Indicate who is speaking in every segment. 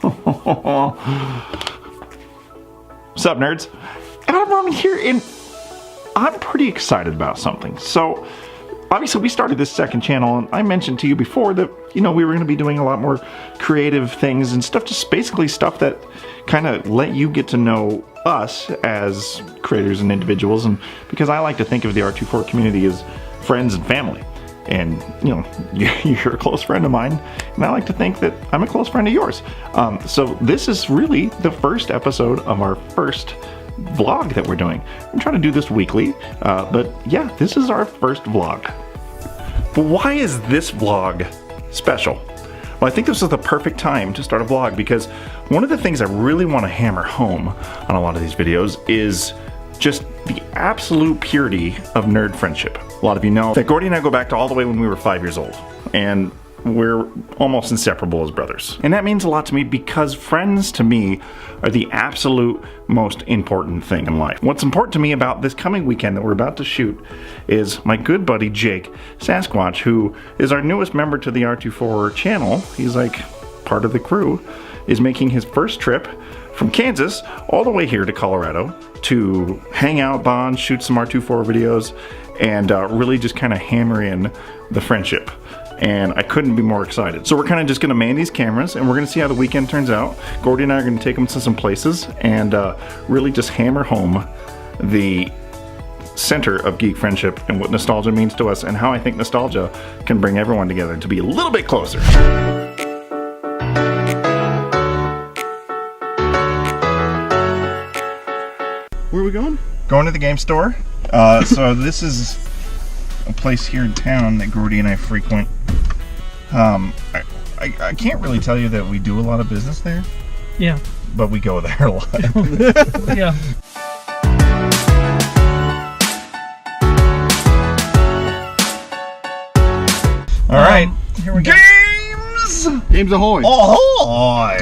Speaker 1: What's up, nerds? Adam Ronin here, and I'm pretty excited about something. So, obviously we started this second channel, and I mentioned to you before that, you know, we were going to be doing a lot more creative things and stuff, just basically stuff that kind of let you get to know us as creators and individuals, and because I like to think of the R24 community as friends and family. And, you know, you're a close friend of mine, and I like to think that I'm a close friend of yours. So this is really the first episode of our first vlog that we're doing. I'm trying to do this weekly, but yeah, this is our first vlog. But why is this vlog special? Well, I think this is the perfect time to start a vlog, because one of the things I really want to hammer home on a lot of these videos is just the absolute purity of nerd friendship. A lot of you know that Gordy and I go back to all the way when we were 5 years old, and we're almost inseparable as brothers. And that means a lot to me, because friends to me are the absolute most important thing in life. What's important to me about this coming weekend that we're about to shoot is my good buddy Jake Sasquatch, who is our newest member to the R24 channel. He's like part of the crew, is making his first trip from Kansas all the way here to Colorado to hang out, bond, shoot some R24 videos, and really just kind of hammer in the friendship. And I couldn't be more excited. So we're kind of just gonna man these cameras, and we're gonna see how the weekend turns out. Gordy and I are gonna take them to some places and really just hammer home the center of geek friendship and what nostalgia means to us, and how I think nostalgia can bring everyone together to be a little bit closer. Where are we going? Going to the game store. So this is a place here in town that Gordy and I frequent. I can't really tell you that we do a lot of business there.
Speaker 2: Yeah.
Speaker 1: But we go there a lot.
Speaker 2: Yeah.
Speaker 1: All right.
Speaker 2: Here we go.
Speaker 1: Games!
Speaker 3: Games ahoy!
Speaker 1: Ahoy!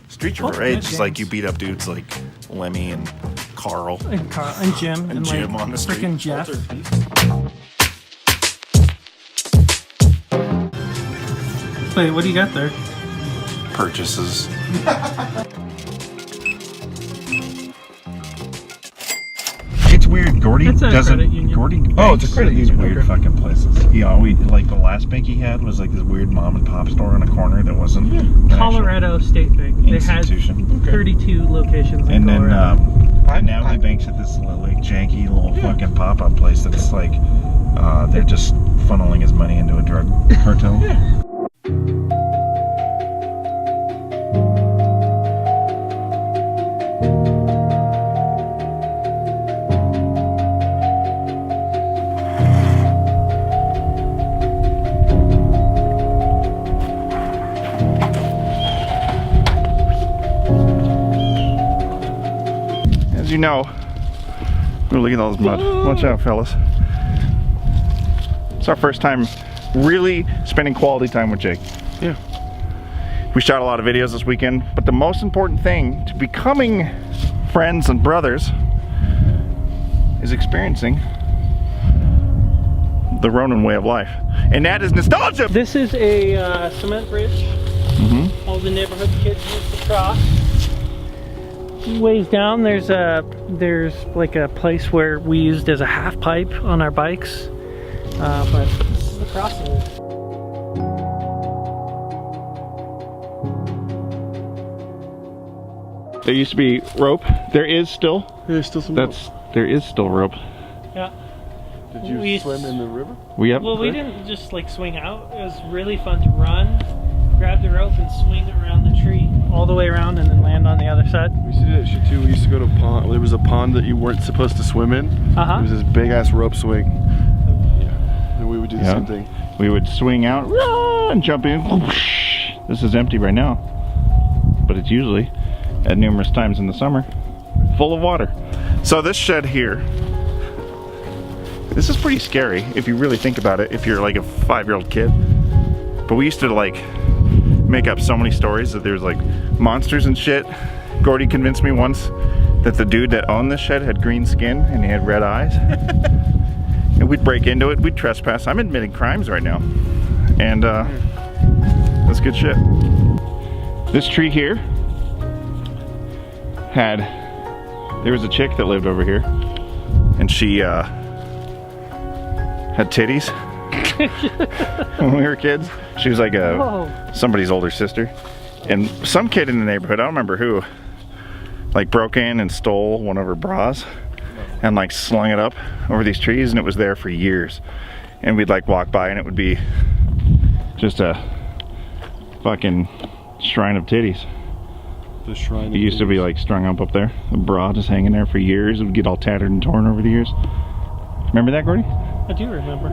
Speaker 1: Street Trooper, right? Just like you beat up dudes like Lemmy and Carl.
Speaker 2: And Jim.
Speaker 1: And Jim
Speaker 2: like
Speaker 1: on the street.
Speaker 2: Frickin' Jeff. Wait, what do you got there?
Speaker 1: Purchases. It's weird. Gordy
Speaker 2: It's a
Speaker 1: doesn't.
Speaker 2: credit union.
Speaker 1: Gordy.
Speaker 3: Oh, it's a credit
Speaker 1: these
Speaker 3: union,
Speaker 1: weird
Speaker 3: okay.
Speaker 1: fucking places. He always, like, the last bank he had was like this weird mom and pop store in a corner that wasn't an
Speaker 2: Colorado State Bank. They had
Speaker 1: institution.
Speaker 2: 32 locations in
Speaker 1: And then
Speaker 2: Colorado.
Speaker 1: now he banks at this like janky little fucking pop-up place that's like they're just funneling his money into a drug cartel.
Speaker 2: Yeah.
Speaker 1: As you know, ooh, look at all this mud. Watch out, fellas. It's our first time really spending quality time with Jake.
Speaker 3: Yeah.
Speaker 1: We shot a lot of videos this weekend, but the most important thing to becoming friends and brothers is experiencing the Ronin way of life. And that is nostalgia!
Speaker 2: This is a cement bridge. All the neighborhood kids use to cross. Ways down, there's like a place where we used as a half pipe on our bikes, but this is the crossing.
Speaker 1: There used to be rope. There is still.
Speaker 3: There's still some.
Speaker 1: There is still rope.
Speaker 2: Yeah.
Speaker 3: Did you
Speaker 2: We
Speaker 3: swim in the river?
Speaker 2: Well, we didn't just like swing out. It was really fun to run, grab the rope, and swing around the tree all the way around, and then land on the other side.
Speaker 3: We used to do that shit too. We used to go to a pond. There was a pond that you weren't supposed to swim in. It was this big ass rope swing. Yeah. And we would do the same thing.
Speaker 1: We would swing out and jump in. This is empty right now, but it's usually at numerous times in the summer full of water. So this shed here, this is pretty scary if you really think about it, if you're like a 5-year-old kid. But we used to like make up so many stories that there's like monsters and shit. Gordy convinced me once that the dude that owned this shed had green skin and he had red eyes. And we'd break into it, we'd trespass. I'm admitting crimes right now. And that's good shit. This tree here there was a chick that lived over here, and she had titties when we were kids. She was like somebody's older sister, and some kid in the neighborhood, I don't remember who, like broke in and stole one of her bras and like slung it up over these trees, and it was there for years. And we'd like walk by and it would be just a fucking shrine of titties.
Speaker 3: The shrine.
Speaker 1: It used to be like strung up there. The bra just hanging there for years. It would get all tattered and torn over the years. Remember that, Gordy?
Speaker 2: I do remember.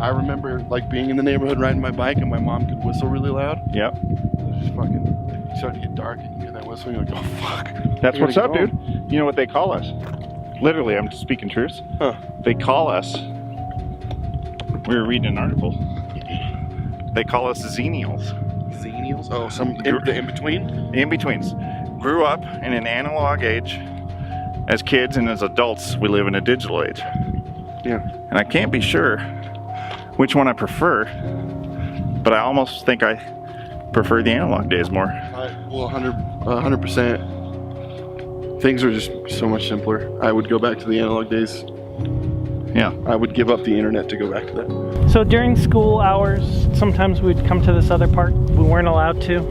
Speaker 3: I remember like being in the neighborhood riding my bike and my mom could whistle really loud.
Speaker 1: Yep.
Speaker 3: It was just fucking, it started to get dark and you hear that whistling, you're like, oh fuck.
Speaker 1: That's what's up, dude. You know what they call us? Literally, I'm speaking truths.
Speaker 3: Huh.
Speaker 1: They call us, we were reading an article, they call us xenials.
Speaker 3: Xenials? Oh, the in-between?
Speaker 1: In-betweens. Grew up in an analog age. As kids and as adults, we live in a digital age.
Speaker 3: Yeah.
Speaker 1: And I can't be sure which one I prefer, but I almost think I prefer the analog days more.
Speaker 3: Well, 100%. Things are just so much simpler. I would go back to the analog days.
Speaker 1: Yeah.
Speaker 3: I would give up the internet to go back to that.
Speaker 2: So during school hours, sometimes we'd come to this other park. We weren't allowed to,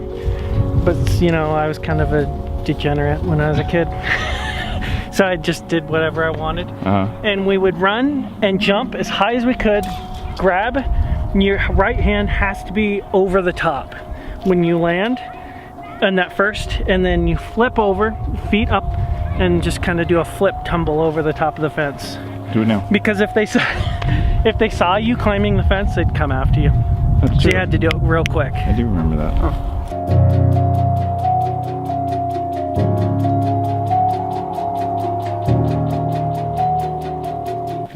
Speaker 2: but you know, I was kind of a degenerate when I was a kid. So I just did whatever I wanted. And we would run and jump as high as we could, grab, and your right hand has to be over the top when you land, and that first, and then you flip over, feet up, and just kind of do a flip tumble over the top of the fence.
Speaker 1: Do it now.
Speaker 2: Because if they saw you climbing the fence, they'd come after you.
Speaker 1: That's
Speaker 2: So
Speaker 1: true.
Speaker 2: you had to do it real quick.
Speaker 1: I do remember that.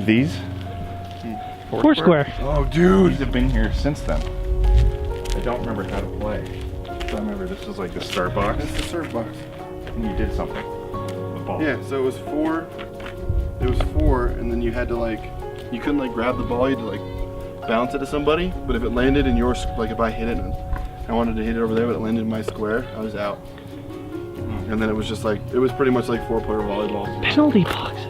Speaker 1: These?
Speaker 2: Foursquare.
Speaker 3: Oh, dude.
Speaker 1: These have been here since then. I don't remember how to play. So I remember this was like the start box,
Speaker 3: That's the surf box.
Speaker 1: and you did something with the ball.
Speaker 3: Yeah, so it was four. It was four, and then you had to like, you couldn't like grab the ball, you had to like bounce it to somebody. But if it landed in your, like if I hit it and I wanted to hit it over there, but it landed in my square, I was out. And then it was just like, it was pretty much like 4-player volleyball.
Speaker 2: Penalty boxes.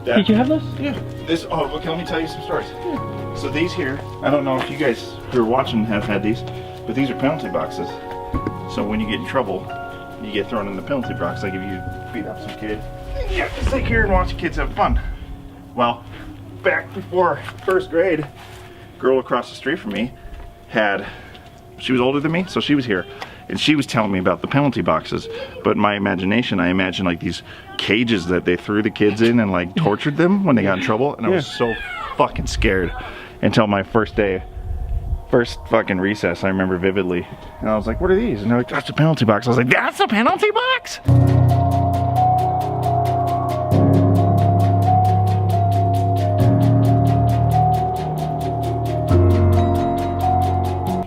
Speaker 2: Did you have those?
Speaker 1: Yeah. This. Oh, okay. Let me tell you some stories. Yeah. So these here, I don't know if you guys who are watching have had these, but these are penalty boxes. So when you get in trouble, you get thrown in the penalty box. Like if you beat up some kid, yeah, just sit here and watch the kids have fun. Well, back before first grade, girl across the street from me she was older than me, so she was here. And she was telling me about the penalty boxes, but in my imagination, I imagined like these cages that they threw the kids in and like tortured them when they got in trouble, and I was so fucking scared until my first fucking recess. I remember vividly, and I was like, "What are these?" And they're like, "That's a penalty box." I was like, "That's a penalty box?"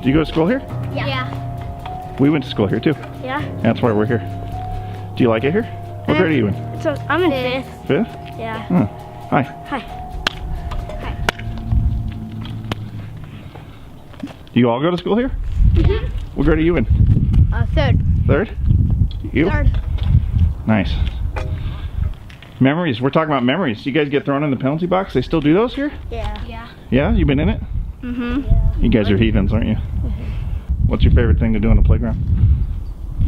Speaker 1: Do you go to school here?
Speaker 4: Yeah.
Speaker 1: We went to school here too.
Speaker 4: Yeah.
Speaker 1: That's why we're here. Do you like it here? What grade are you in?
Speaker 4: So I'm in fifth.
Speaker 1: Fifth?
Speaker 4: Yeah.
Speaker 1: Oh. Hi.
Speaker 4: Hi.
Speaker 1: Do you all go to school here?
Speaker 4: Mhm.
Speaker 1: What grade are you in?
Speaker 4: Third.
Speaker 1: Third? You?
Speaker 4: Third.
Speaker 1: Nice. Memories. We're talking about memories. You guys get thrown in the penalty box? They still do those here?
Speaker 4: Yeah. Yeah.
Speaker 1: Yeah? You been in it?
Speaker 4: Mm-hmm.
Speaker 1: You guys are heathens, aren't you? What's your favorite thing to do on the playground?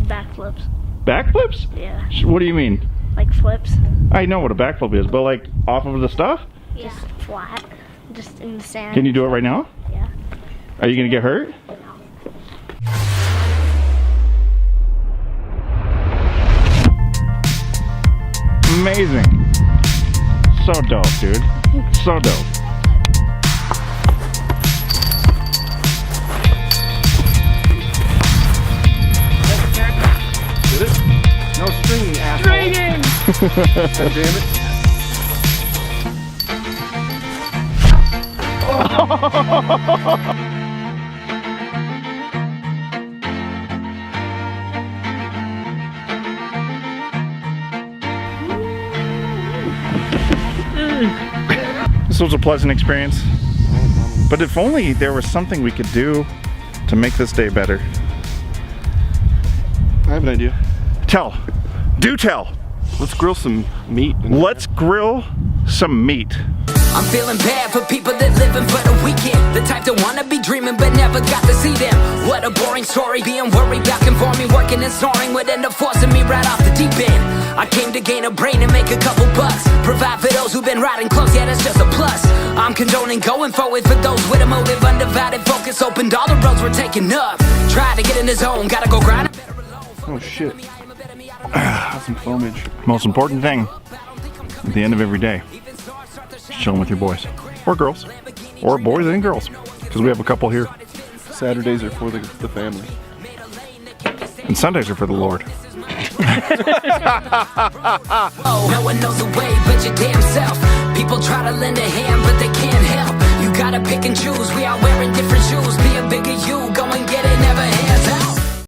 Speaker 4: Backflips.
Speaker 1: Backflips?
Speaker 4: Yeah.
Speaker 1: What do you mean?
Speaker 4: Like flips.
Speaker 1: I know what a backflip is, but like off of the stuff?
Speaker 4: Just flat. Just in the sand.
Speaker 1: Can you do it right now?
Speaker 4: Yeah.
Speaker 1: Are you gonna get hurt? Amazing. So dope, dude. So dope.
Speaker 3: Did it? No stringing, asshole.
Speaker 2: Stringing!
Speaker 3: God damn it.
Speaker 1: This was a pleasant experience. But if only there was something we could do to make this day better.
Speaker 3: I have an idea.
Speaker 1: Tell. Do tell.
Speaker 3: Let's grill some meat.
Speaker 1: Let's grill some meat.
Speaker 5: I'm feeling bad for people that living for the weekend. The type that wanna be dreaming but never got to see them. What a boring story, being worried about conforming, working and snoring would end up forcing me right off the deep end. I came to gain a brain and make a couple bucks, provide for those who've been riding close, yeah that's just a plus. I'm condoning going forward for those with a motive, undivided focus, opened all the roads we're taking up. Try to get in the zone, gotta go grind.
Speaker 3: Oh shit. Some foamage.
Speaker 1: Most important thing at the end of every day, chilling with your boys or girls or boys and girls, because we have a couple here,
Speaker 3: Saturdays are for the family.
Speaker 1: and Sundays are for the Lord.
Speaker 5: Oh, no one knows the way but your damn self. People try to lend a hand but they can't help. You gotta pick and choose, we are wearing different shoes. Be a bigger you, go and get it, never